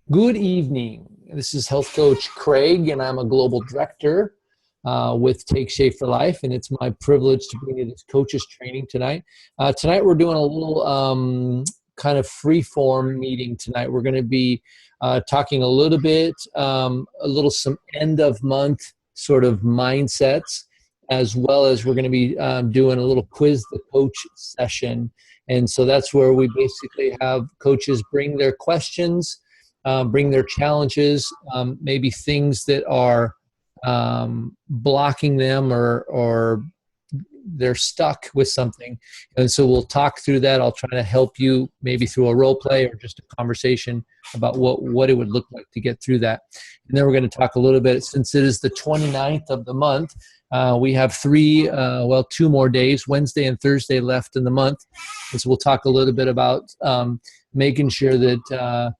Good evening. This is Health Coach Craig, and I'm a global director with Take Shape for Life, and it's my privilege to bring you this coaches training tonight. Tonight we're doing a little kind of free-form meeting tonight. We're going to be talking a little bit, some end-of-month sort of mindsets, as well as we're going to be doing a little quiz the coach session. And so that's where we basically have coaches bring their questions, bring their challenges, maybe things that are blocking them or they're stuck with something. And so we'll talk through that. I'll try to help you maybe through a role play or just a conversation about what it would look like to get through that. And then we're going to talk a little bit, since it is the 29th of the month, we have two more days, Wednesday and Thursday left in the month. And so we'll talk a little bit about making sure that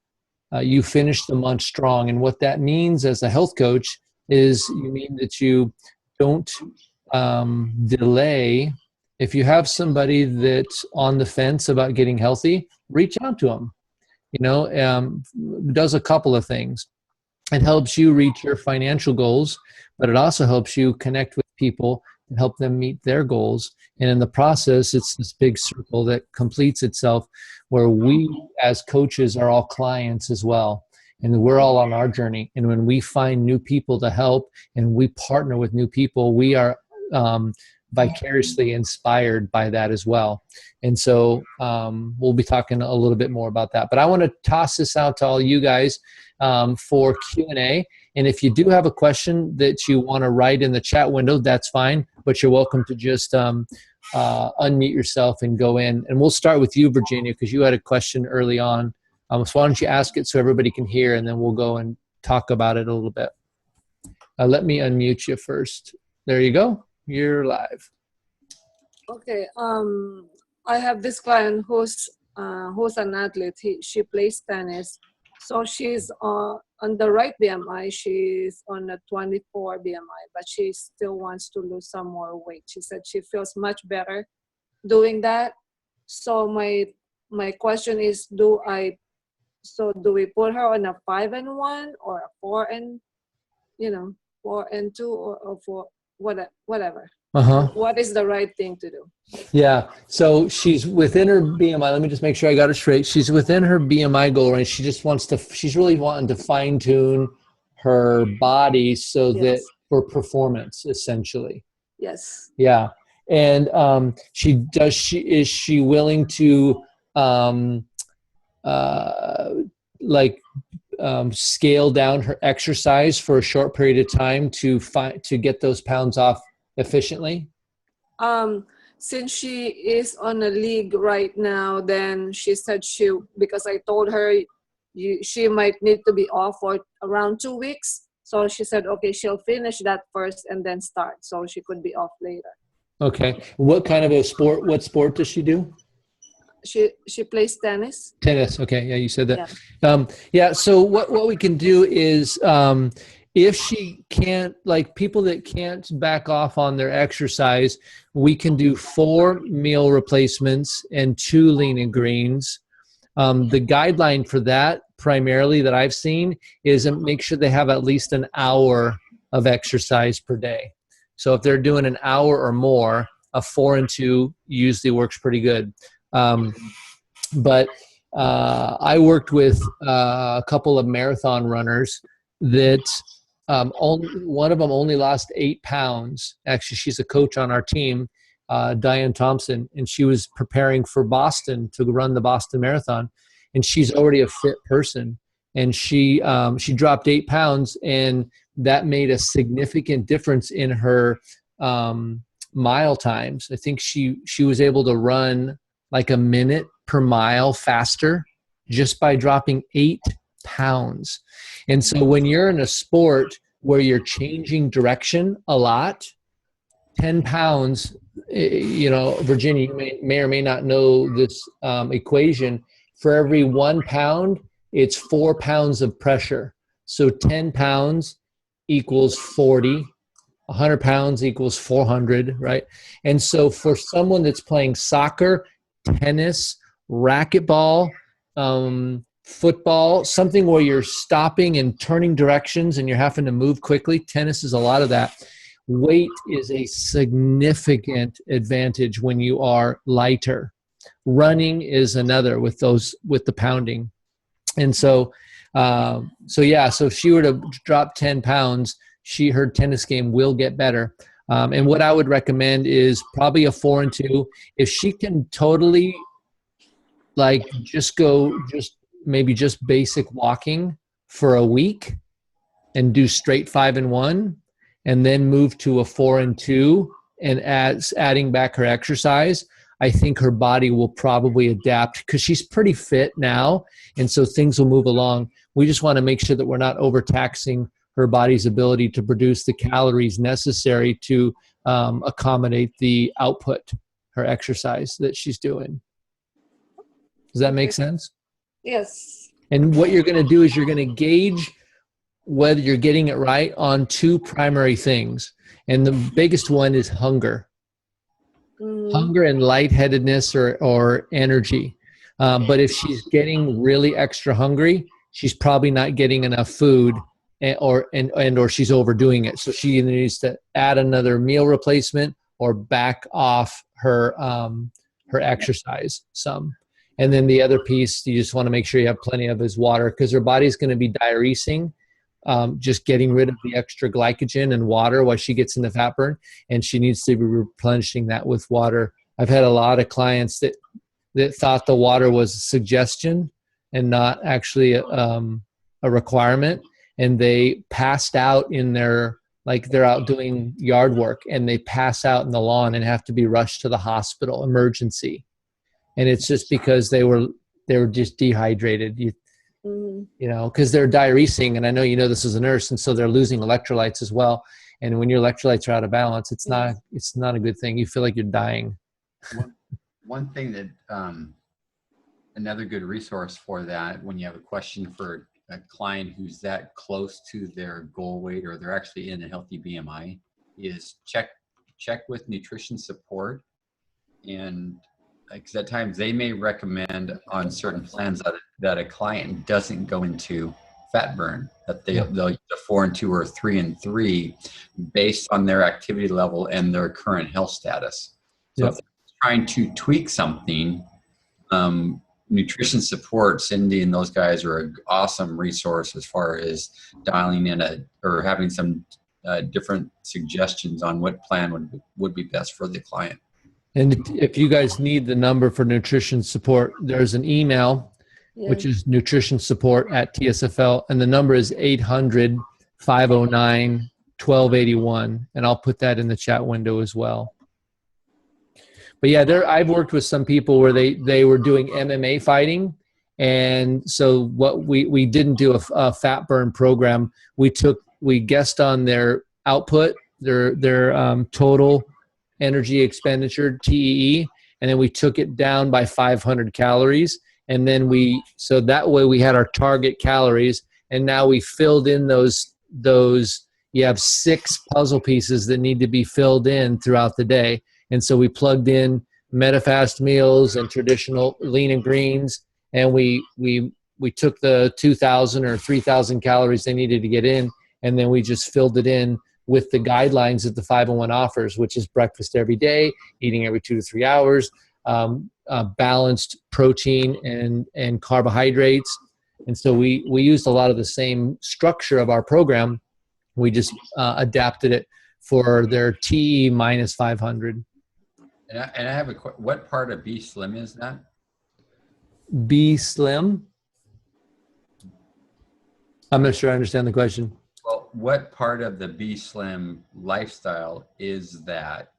you finish the month strong. And what that means as a health coach is you mean that you don't delay. If you have somebody that's on the fence about getting healthy, reach out to them. Does a couple of things. It helps you reach your financial goals, but it also helps you connect with people and help them meet their goals. And in the process, it's this big circle that completes itself, where we as coaches are all clients as well. And we're all on our journey. And when we find new people to help and we partner with new people, we are vicariously inspired by that as well. And so we'll be talking a little bit more about that. But I want to toss this out to all you guys for Q&A. And if you do have a question that you want to write in the chat window, that's fine. But you're welcome to just unmute yourself and go in. And we'll start with you, Virginia, because you had a question early on. So why don't you ask it so everybody can hear, and then we'll go and talk about it a little bit. Let me unmute you first. There you go. You're live. Okay. I have this client who's an athlete. She plays tennis. So she's on the right BMI. She's on a 24 BMI, but she still wants to lose some more weight. She said she feels much better doing that. So my question is, do we put her on a 5-1 or a 4-2 or 4, whatever? What is the right thing to do? Yeah. So she's within her BMI. Let me just make sure I got it straight. She's within her BMI goal range. She's really wanting to fine tune her body so that for performance, essentially. Yes. Yeah. And is she willing to scale down her exercise for a short period of time to get those pounds off efficiently? Since she is on a league right now, then she said because I told her she might need to be off for around 2 weeks. So she said, okay, she'll finish that first and then start, so she could be off later. Okay. What kind of what sport does she do? She plays tennis. Tennis. Okay. Yeah, you said that. Yeah. So what we can do is, if she can't, like people that can't back off on their exercise, we can do 4 meal replacements and 2 lean and greens. The guideline for that primarily that I've seen is make sure they have at least an hour of exercise per day. So if they're doing an hour or more, a 4 and 2 usually works pretty good. But I worked with a couple of marathon runners that one of them only lost 8 pounds. Actually, she's a coach on our team, Diane Thompson, and she was preparing for Boston to run the Boston Marathon. And she's already a fit person. And she dropped 8 pounds, and that made a significant difference in her mile times. I think she was able to run like a minute per mile faster just by dropping 8 pounds. And so when you're in a sport where you're changing direction a lot, 10 pounds, Virginia, you may or may not know this equation. For every 1 pound, it's 4 pounds of pressure. So 10 pounds equals 40. 100 pounds equals 400, right? And so for someone that's playing soccer, tennis, racquetball, football, something where you're stopping and turning directions and you're having to move quickly. Tennis is a lot of that. Weight is a significant advantage when you are lighter. Running is another with the pounding. And so if she were to drop 10 pounds, her tennis game will get better. And what I would recommend is probably a 4 and 2. If she can totally just basic walking for a week and do straight 5 and 1, and then move to a 4 and 2 and adding back her exercise, I think her body will probably adapt because she's pretty fit now. And so things will move along. We just want to make sure that we're not overtaxing her body's ability to produce the calories necessary to accommodate the output, her exercise that she's doing. Does that make sense? Yes. And what you're going to do is you're going to gauge whether you're getting it right on 2 primary things. And the biggest one is hunger. Hunger and lightheadedness or energy. But if she's getting really extra hungry, she's probably not getting enough food or she's overdoing it. So she either needs to add another meal replacement or back off her exercise some. And then the other piece you just want to make sure you have plenty of is water, because her body's going to be diuresing, just getting rid of the extra glycogen and water while she gets into fat burn, and she needs to be replenishing that with water. I've had a lot of clients that thought the water was a suggestion and not actually a requirement, and they passed out in they're out doing yard work and they pass out in the lawn and have to be rushed to the hospital, emergency. And it's just because they were just dehydrated. Because they're diuresing, and I know this as a nurse, and so they're losing electrolytes as well. And when your electrolytes are out of balance, it's not a good thing. You feel like you're dying. One thing that another good resource for that, when you have a question for a client who's that close to their goal weight or they're actually in a healthy BMI, is check with nutrition support. And because at times they may recommend on certain plans that a client doesn't go into fat burn, that they'll use a 4 and 2 or 3 and 3 based on their activity level and their current health status. So if they're trying to tweak something, nutrition support, Cindy and those guys are an awesome resource as far as dialing in or having some different suggestions on what plan would be best for the client. And if you guys need the number for nutrition support, there's an email, which is nutritionsupport@TSFL, and the number is 800-509-1281, and I'll put that in the chat window as well. But yeah, I've worked with some people where they were doing MMA fighting, and so what we didn't do a fat burn program. We guessed on their output, their total energy expenditure, TEE, and then we took it down by 500 calories. And then so that way we had our target calories, and now we filled in those, you have 6 puzzle pieces that need to be filled in throughout the day. And so we plugged in MetaFast meals and traditional lean and greens, and we took the 2,000 or 3,000 calories they needed to get in, and then we just filled it in with the guidelines that the 501 offers, which is breakfast every day, eating every 2 to 3 hours, balanced protein and carbohydrates. And so we used a lot of the same structure of our program. We just adapted it for their TE minus 500. And I have what part of B Slim is that? B Slim? I'm not sure I understand the question. Well, what part of the Be Slim lifestyle is that?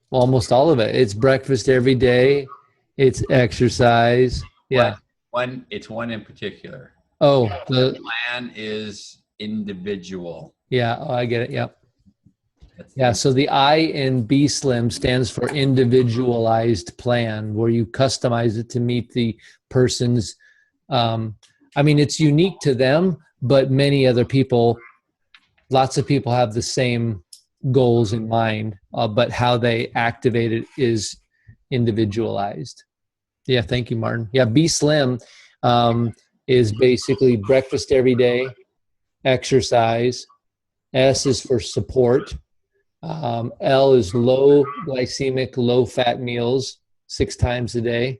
Almost all of it. It's breakfast every day. It's exercise. Yeah. It's one in particular. Oh, the plan is individual. Yeah. Oh, I get it. Yep. So the I in Be Slim stands for individualized plan, where you customize it to meet the person's, it's unique to them, but lots of people have the same goals in mind, but how they activate it is individualized. Yeah, thank you, Martin. Yeah, Be Slim. is basically breakfast every day, exercise. S is for support. L is low glycemic, low fat meals 6 times a day.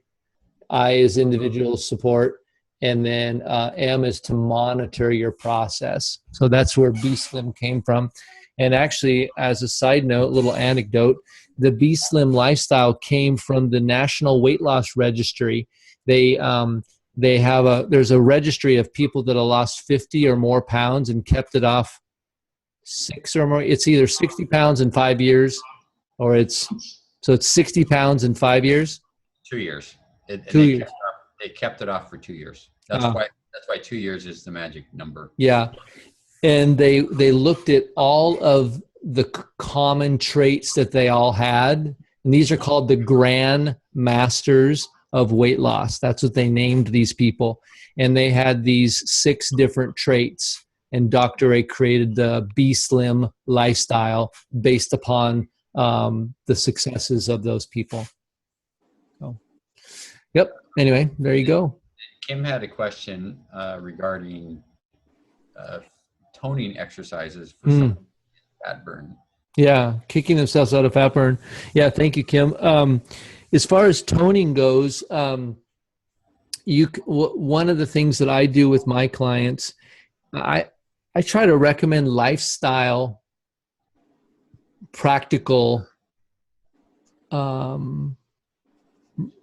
I is individual support. And then M is to monitor your process. So that's where B-Slim came from. And actually, as a side note, little anecdote, the B-Slim lifestyle came from the National Weight Loss Registry. There's a registry of people that have lost 50 or more pounds and kept it off 6 or more. It's either 60 pounds in 5 years, or it's 60 pounds in 5 years. 2 years. 2 years. They kept it off for 2 years. That's why 2 years is the magic number. Yeah. And they looked at all of the common traits that they all had. And these are called the Grand Masters of Weight Loss. That's what they named these people. And they had these 6 different traits. And Dr. A created the B-Slim lifestyle based upon the successes of those people. So, yep. Anyway, there you go. Kim had a question regarding toning exercises for some fat burn. Yeah, kicking themselves out of fat burn. Yeah, thank you, Kim. As far as toning goes, one of the things that I do with my clients, I try to recommend lifestyle, practical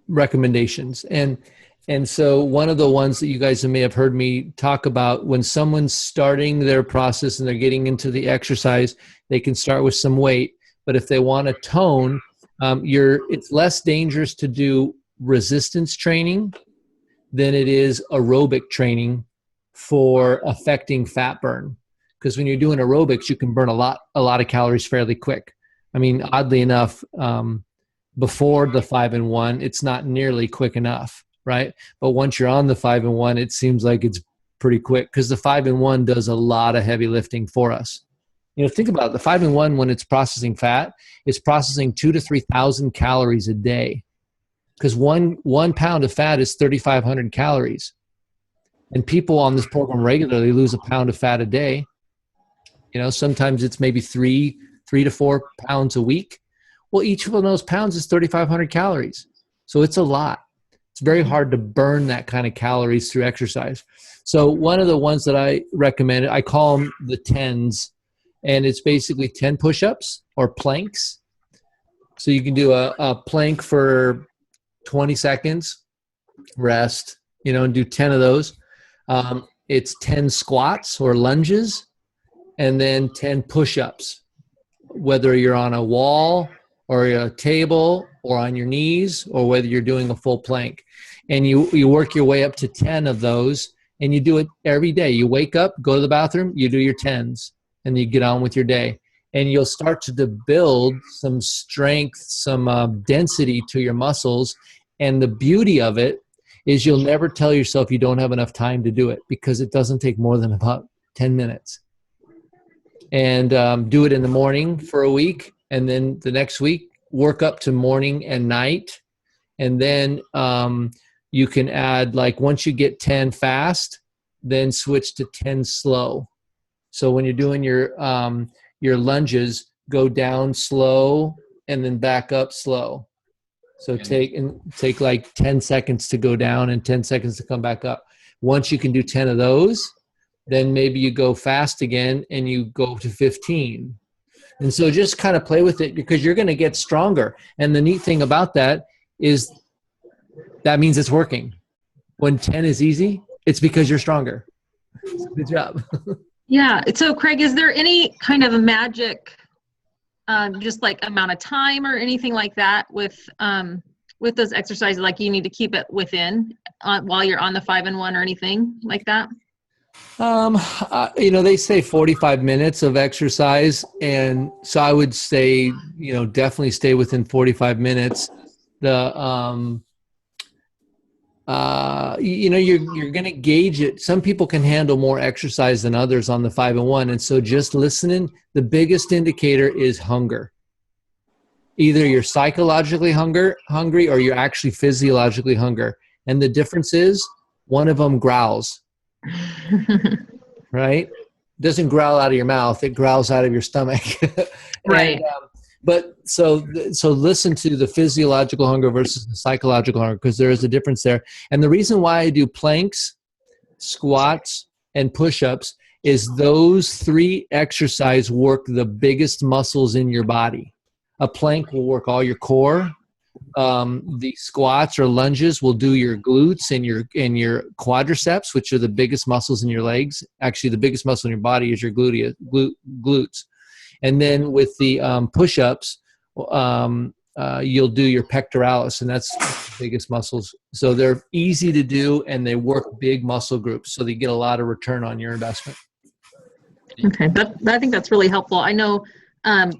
recommendations. And so one of the ones that you guys may have heard me talk about, when someone's starting their process and they're getting into the exercise, they can start with some weight. But if they want to tone, it's less dangerous to do resistance training than it is aerobic training for affecting fat burn. Because when you're doing aerobics, you can burn a lot of calories fairly quick. I mean, oddly enough, before the 5-in-1, it's not nearly quick enough, right? But once you're on the 5-in-1, it seems like it's pretty quick, because the 5-in-1 does a lot of heavy lifting for us. You know, think about it. The 5-in-1, when it's processing fat, it's processing 2,000 to 3,000 calories a day, because one pound of fat is 3,500 calories. And people on this program regularly lose a pound of fat a day. You know, sometimes it's maybe 3 to 4 pounds a week. Well, each one of those pounds is 3,500 calories. So it's a lot. It's very hard to burn that kind of calories through exercise. So one of the ones that I recommend, I call them the 10s, and it's basically 10 push-ups or planks. So you can do a plank for 20 seconds, rest, and do 10 of those. It's 10 squats or lunges, and then 10 push-ups, whether you're on a wall or a table or on your knees, or whether you're doing a full plank. And you work your way up to 10 of those, and you do it every day. You wake up, go to the bathroom, you do your 10s, and you get on with your day. And you'll start to build some strength, some density to your muscles. And the beauty of it is you'll never tell yourself you don't have enough time to do it, because it doesn't take more than about 10 minutes. And do it in the morning for a week, and then the next week work up to morning and night. And then you can add, like, once you get 10 fast, then switch to 10 slow. So when you're doing your lunges, go down slow and then back up slow. So take like 10 seconds to go down and 10 seconds to come back up. Once you can do 10 of those, then maybe you go fast again and you go to 15. And so just kind of play with it, because you're going to get stronger. And the neat thing about that is that means it's working. When 10 is easy, it's because you're stronger. Good job. Yeah. So Craig, is there any kind of a magic, just like amount of time or anything like that with those exercises? Like you need to keep it within while you're on the 5-in-1 or anything like that? They say 45 minutes of exercise. And so I would say, definitely stay within 45 minutes. You're going to gauge it. Some people can handle more exercise than others on the 5-in-1. And so just listening, the biggest indicator is hunger. Either you're psychologically hungry or you're actually physiologically hungry. And the difference is one of them growls, right? Doesn't growl out of your mouth, it growls out of your stomach. Right. But so listen to the physiological hunger versus the psychological hunger, because there is a difference there. And the reason why I do planks, squats, and push-ups is those 3 exercises work the biggest muscles in your body. A plank will work all your core. The squats or lunges will do your glutes and your quadriceps, which are the biggest muscles in your legs. Actually, the biggest muscle in your body is your glutes. And then with the push-ups, you'll do your pectoralis, and that's the biggest muscles. So they're easy to do, and they work big muscle groups, so they get a lot of return on your investment. Okay, I think that's really helpful. I know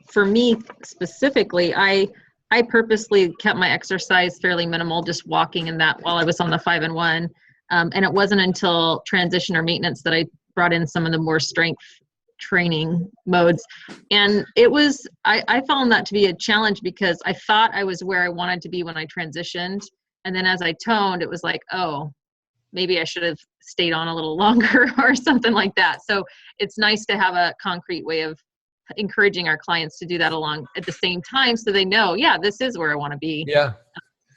for me specifically, I purposely kept my exercise fairly minimal, just walking in that while I was on the 5 and 1. And it wasn't until transition or maintenance that I brought in some of the more strength training modes. And it was, I found that to be a challenge because I thought I was where I wanted to be when I transitioned. And then as I toned, it was like, oh, maybe I should have stayed on a little longer or something like that. So it's nice to have a concrete way of encouraging our clients to do that along at the same time, so they know, yeah, this is where I want to be. Yeah.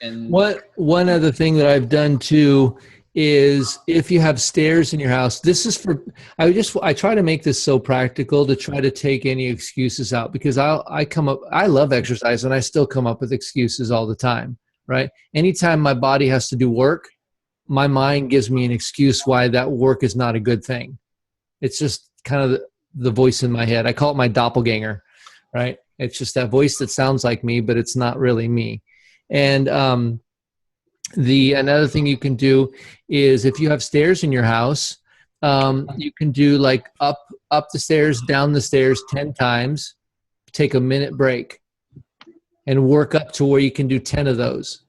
And one other thing that I've done too is if you have stairs in your house, this is for, I try to make this so practical to try to take any excuses out, because I love exercise and I still come up with excuses all the time, right? Anytime my body has to do work, my mind gives me an excuse why that work is not a good thing. It's just kind of the voice in my head. I call it my doppelganger, right? It's just that voice that sounds like me, but it's not really me. And another thing you can do is if you have stairs in your house, you can do like up the stairs, down the stairs 10 times, take a minute break, and work up to where you can do 10 of those.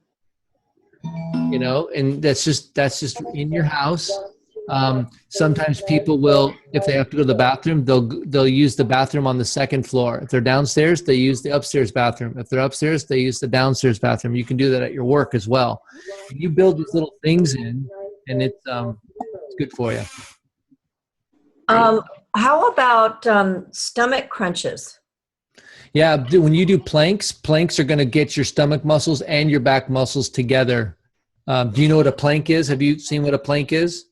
You know, and that's just in your house. Sometimes people will, if they have to go to the bathroom, they'll use the bathroom on the second floor. If they're downstairs, they use the upstairs bathroom. If they're upstairs, they use the downstairs bathroom. You can do that at your work as well. You build these little things in, and it's good for you. How about stomach crunches? Yeah, when you do planks are going to get your stomach muscles and your back muscles together. Do you know what a plank is? Have you seen what a plank is?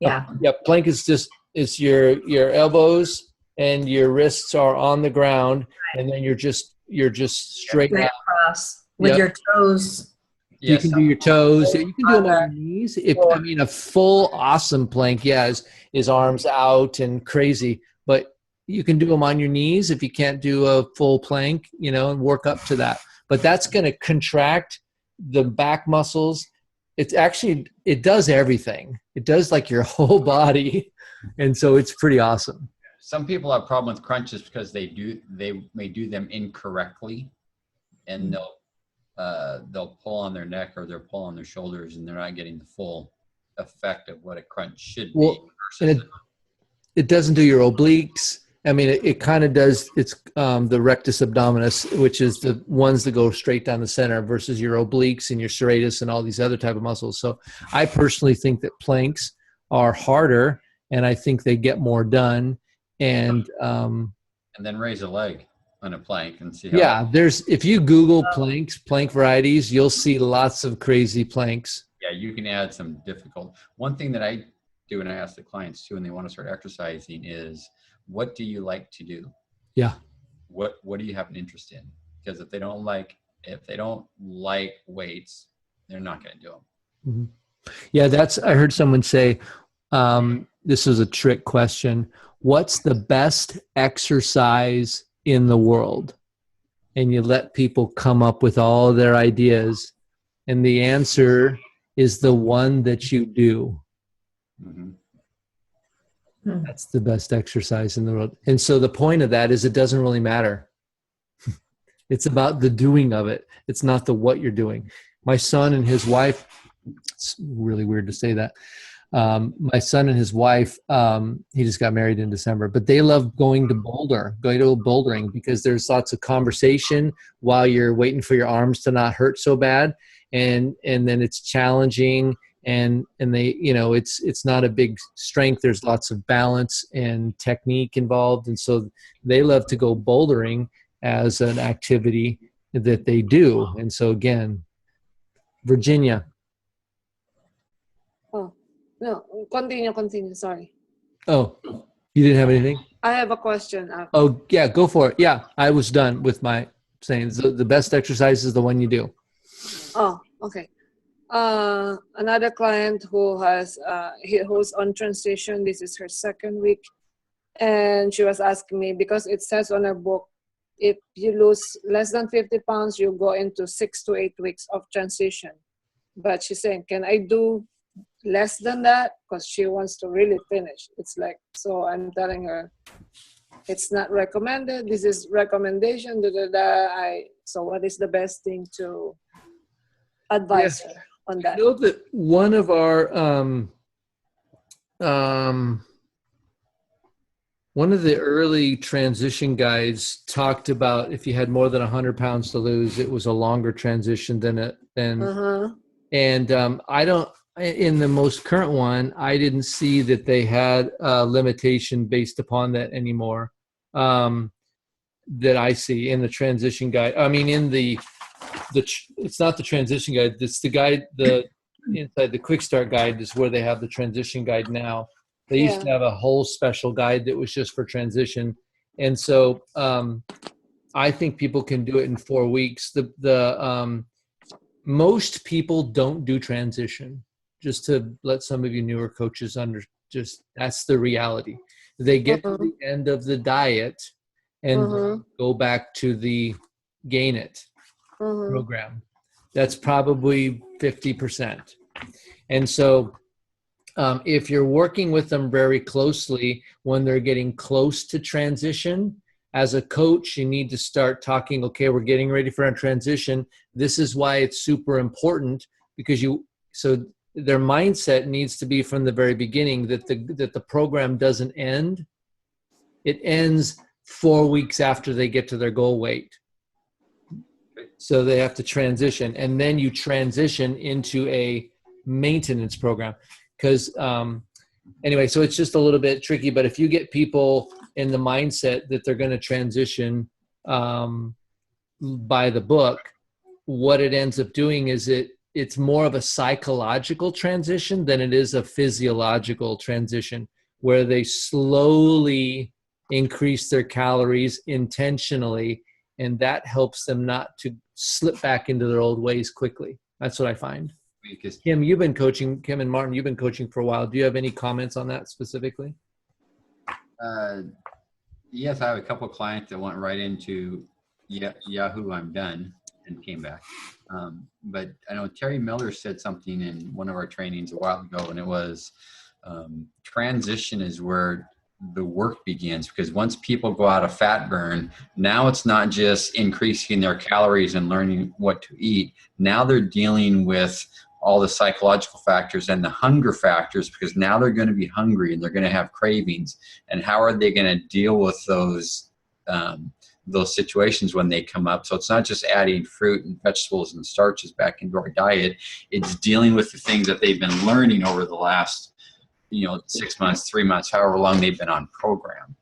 Yeah. Yeah, plank is it's your elbows and your wrists are on the ground, and then you're just straight Straight across with your toes. You can do your toes. You can do them on your knees. A full awesome plank, is arms out and crazy, but you can do them on your knees if you can't do a full plank, and work up to that. But that's going to contract the back muscles. It does everything. It does like your whole body. And so it's pretty awesome. some people have problem with crunches because they may do them incorrectly, and they'll pull on their neck or they'll pull on their shoulders, and they're not getting the full effect of what a crunch should be. And it doesn't do your obliques. I mean, it kind of does. It's the rectus abdominis, which is the ones that go straight down the center, versus your obliques and your serratus and all these other type of muscles. So I personally think that planks are harder, and I think they get more done. And then raise a leg on a plank and see how if you Google plank varieties, you'll see lots of crazy planks. Yeah, you can add some difficult. One thing that I do, and I ask the clients too when they want to start exercising, is what do you like to do? Yeah. What do you have an interest in? Because if they don't like weights, they're not going to do them. Mm-hmm. Yeah, I heard someone say, this is a trick question. What's the best exercise in the world? And you let people come up with all their ideas. And the answer is the one that you do. Mm-hmm. That's the best exercise in the world. And so the point of that is it doesn't really matter. It's about the doing of it. It's not the what you're doing. My son and his wife, it's really weird to say that. My son and his wife, he just got married in December, but they love going to bouldering because there's lots of conversation while you're waiting for your arms to not hurt so bad. And then it's challenging, and they, it's not a big strength. There's lots of balance and technique involved, and so they love to go bouldering as an activity that they do. And so again, Virginia. Oh, no, continue. Sorry. Oh, you didn't have anything? I have a question. Oh, yeah, go for it. Yeah, I was done with my saying. The best exercise is the one you do. Oh, okay. Another client who's on transition. This is her second week, and she was asking me, because it says on her book, if you lose less than 50 pounds, you go into 6 to 8 weeks of transition. But she's saying, can I do less than that? Because she wants to really finish. It's like, so I'm telling her, it's not recommended. This is recommendation. So what is the best thing to advise her on that? I know that one of our one of the early transition guides talked about if you had more than 100 pounds to lose, it was a longer transition and I don't, in the most current one, I didn't see that they had a limitation based upon that anymore, that I see in the transition guide. I mean, in it's not the transition guide, it's the guide, inside the quick start guide is where they have the transition guide now. They used to have a whole special guide that was just for transition. And so I think people can do it in 4 weeks. Most people don't do transition, just to let some of you newer coaches that's the reality. They get to the end of the diet and go back to the Gain It program. That's probably 50%. And so if you're working with them very closely when they're getting close to transition, as a coach, you need to start talking, okay, we're getting ready for our transition. This is why it's super important, because so their mindset needs to be from the very beginning that the program doesn't end. It ends 4 weeks after they get to their goal weight. So they have to transition, and then you transition into a maintenance program. Because anyway, so it's just a little bit tricky, but if you get people in the mindset that they're going to transition by the book, what it ends up doing is it's more of a psychological transition than it is a physiological transition, where they slowly increase their calories intentionally, and that helps them not to slip back into their old ways quickly. That's what I find. Kim and Martin, you've been coaching for a while. Do you have any comments on that specifically? Yes, I have a couple of clients that went right into Yahoo, I'm done, and came back. But I know Terry Miller said something in one of our trainings a while ago, and it was transition is where the work begins, because once people go out of fat burn, now it's not just increasing their calories and learning what to eat. Now they're dealing with all the psychological factors and the hunger factors, because now they're going to be hungry and they're going to have cravings. And how are they going to deal with those situations when they come up? So it's not just adding fruit and vegetables and starches back into our diet. It's dealing with the things that they've been learning over the last 6 months, 3 months, however long they've been on program.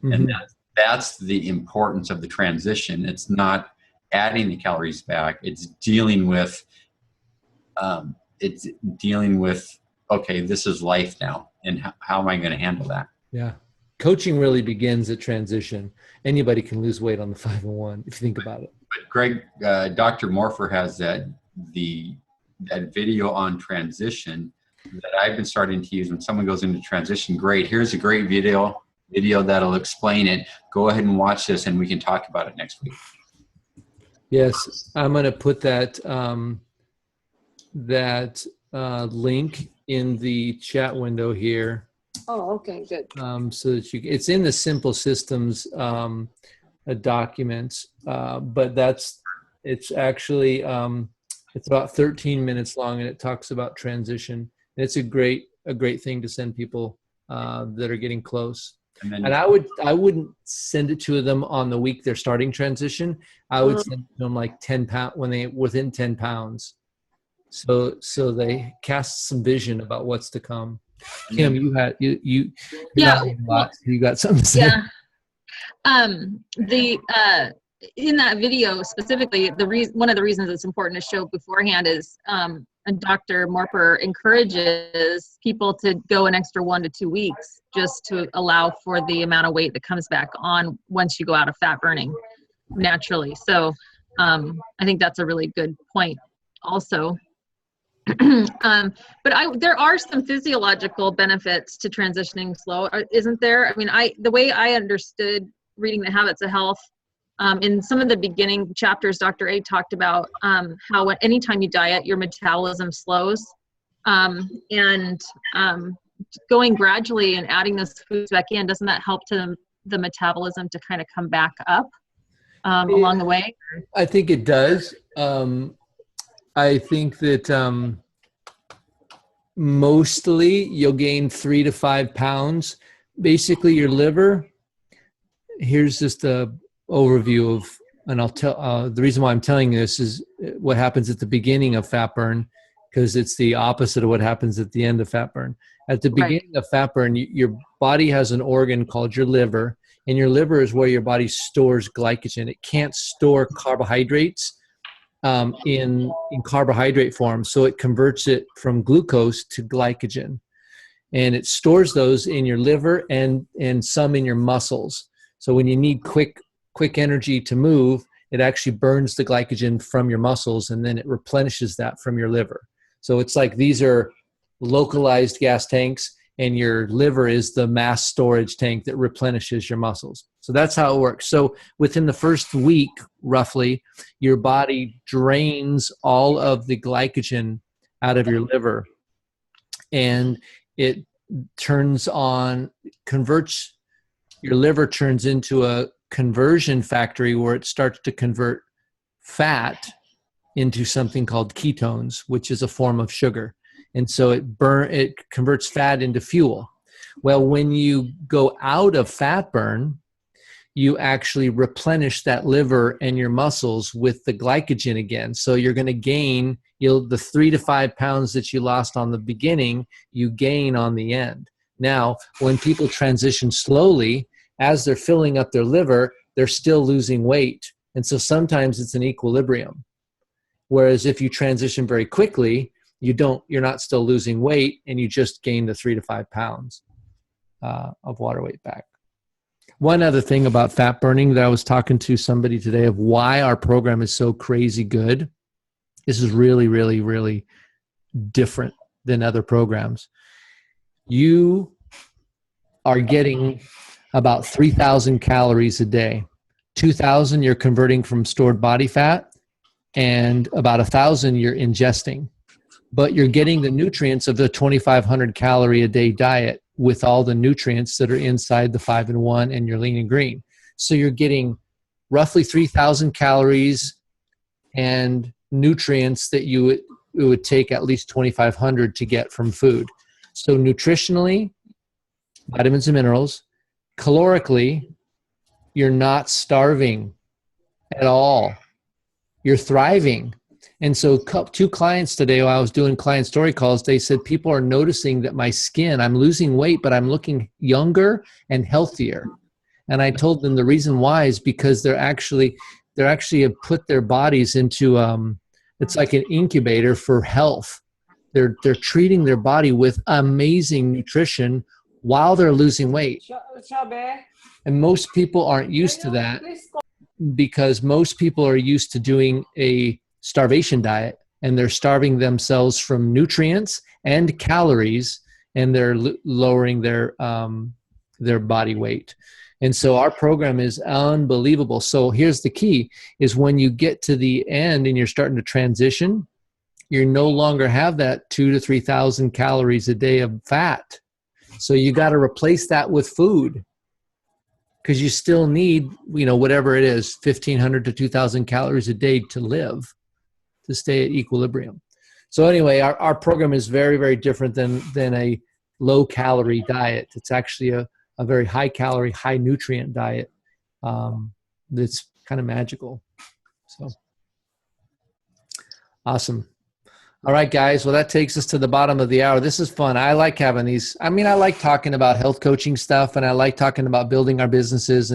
And that's the importance of the transition. It's not adding the calories back. It's dealing with, okay, this is life now, and how am I going to handle that? Yeah. Coaching really begins at transition. Anybody can lose weight on the 5-1 if you think about it. But Greg, Dr. Morpher has that video on transition that I've been starting to use when someone goes into transition. Great, here's a great video that'll explain it. Go ahead and watch this, and we can talk about it next week. Yes, I'm going to put that link in the chat window here. Oh, okay, good. So that it's in the Simple Systems document, but it's actually it's about 13 minutes long, and it talks about transition. And it's a great thing to send people that are getting close. And I wouldn't send it to them on the week they're starting transition. I would send them like 10 pounds when they're within 10 pounds. So they cast some vision about what's to come. Kim, you're Yeah, not eating a lot. You got something to say? Yeah. The in that video specifically, one of the reasons it's important to show beforehand is and Dr. Morper encourages people to go an extra 1 to 2 weeks just to allow for the amount of weight that comes back on once you go out of fat burning naturally. So I think that's a really good point also. But there are some physiological benefits to transitioning slow, isn't there? I mean, the way I understood reading The Habits of Health, in some of the beginning chapters, Dr. A talked about how anytime you diet, your metabolism slows, and going gradually and adding those foods back in, doesn't that help to the metabolism to kind of come back up along the way? I think it does. I think that mostly you'll gain 3 to 5 pounds. Basically, your liver. Here's just a overview of, and I'll tell. The reason why I'm telling you this is what happens at the beginning of fat burn, because it's the opposite of what happens at the end of fat burn. At the beginning of fat burn, your body has an organ called your liver, and your liver is where your body stores glycogen. It can't store carbohydrates in carbohydrate form, so it converts it from glucose to glycogen, and it stores those in your liver and some in your muscles. So when you need quick energy to move, it actually burns the glycogen from your muscles, and then it replenishes that from your liver. So it's like these are localized gas tanks, and your liver is the mass storage tank that replenishes your muscles. So that's how it works. So within the first week, roughly, your body drains all of the glycogen out of your liver, and it your liver turns into a conversion factory where it starts to convert fat into something called ketones, which is a form of sugar. And so it converts fat into fuel. Well, when you go out of fat burn, you actually replenish that liver and your muscles with the glycogen again. So you're going to gain the 3 to 5 pounds that you lost on the beginning, you gain on the end. Now, when people transition slowly, as they're filling up their liver, they're still losing weight. And so sometimes it's an equilibrium. Whereas if you transition very quickly, you're not still losing weight, and you just gain the 3 to 5 pounds of water weight back. One other thing about fat burning that I was talking to somebody today of why our program is so crazy good. This is really, really, really different than other programs. You are getting about 3,000 calories a day. 2,000 you're converting from stored body fat, and about 1,000 you're ingesting. But you're getting the nutrients of the 2,500 calorie a day diet with all the nutrients that are inside the 5-in-1 and your lean and green. So you're getting roughly 3,000 calories and nutrients that it would take at least 2,500 to get from food. So nutritionally, vitamins and minerals, calorically, you're not starving at all. You're thriving. And so 2 clients today, while I was doing client story calls, they said, people are noticing that my skin, I'm losing weight, but I'm looking younger and healthier. And I told them the reason why is because they're actually have put their bodies into, it's like an incubator for health. They're treating their body with amazing nutrition while they're losing weight. And most people aren't used to that, because most people are used to doing a starvation diet, and they're starving themselves from nutrients and calories, and they're lowering their body weight. And so our program is unbelievable. So here's the key, is when you get to the end and you're starting to transition, you no longer have that 2,000 to 3,000 calories a day of fat. So you got to replace that with food, because you still need, whatever it is, 1,500 to 2,000 calories a day to live, to stay at equilibrium. So anyway, our program is very, very different than a low calorie diet. It's actually a very high calorie, high nutrient diet that's kind of magical. So awesome. All right, guys. Well, that takes us to the bottom of the hour. This is fun. I like having these. I mean, I like talking about health coaching stuff, and I like talking about building our businesses.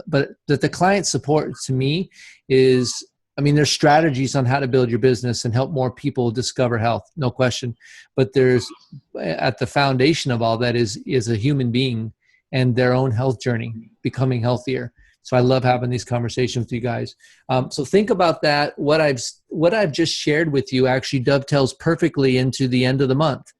But the client support to me is, I mean, there's strategies on how to build your business and help more people discover health, no question. But there's, at the foundation of all that is a human being and their own health journey, becoming healthier. So I love having these conversations with you guys. So think about that. What I've just shared with you actually dovetails perfectly into the end of the month.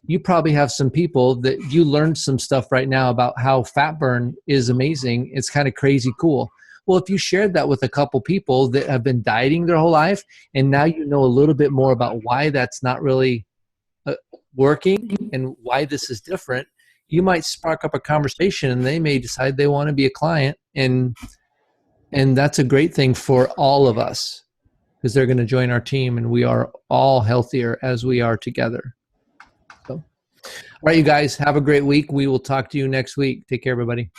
You probably have some people that you learned some stuff right now about how fat burn is amazing. It's kind of crazy cool. Well, if you shared that with a couple people that have been dieting their whole life, and now you know a little bit more about why that's not really working and why this is different, you might spark up a conversation and they may decide they want to be a client. And that's a great thing for all of us because they're going to join our team and we are all healthier as we are together. So, all right, you guys, have a great week. We will talk to you next week. Take care, everybody.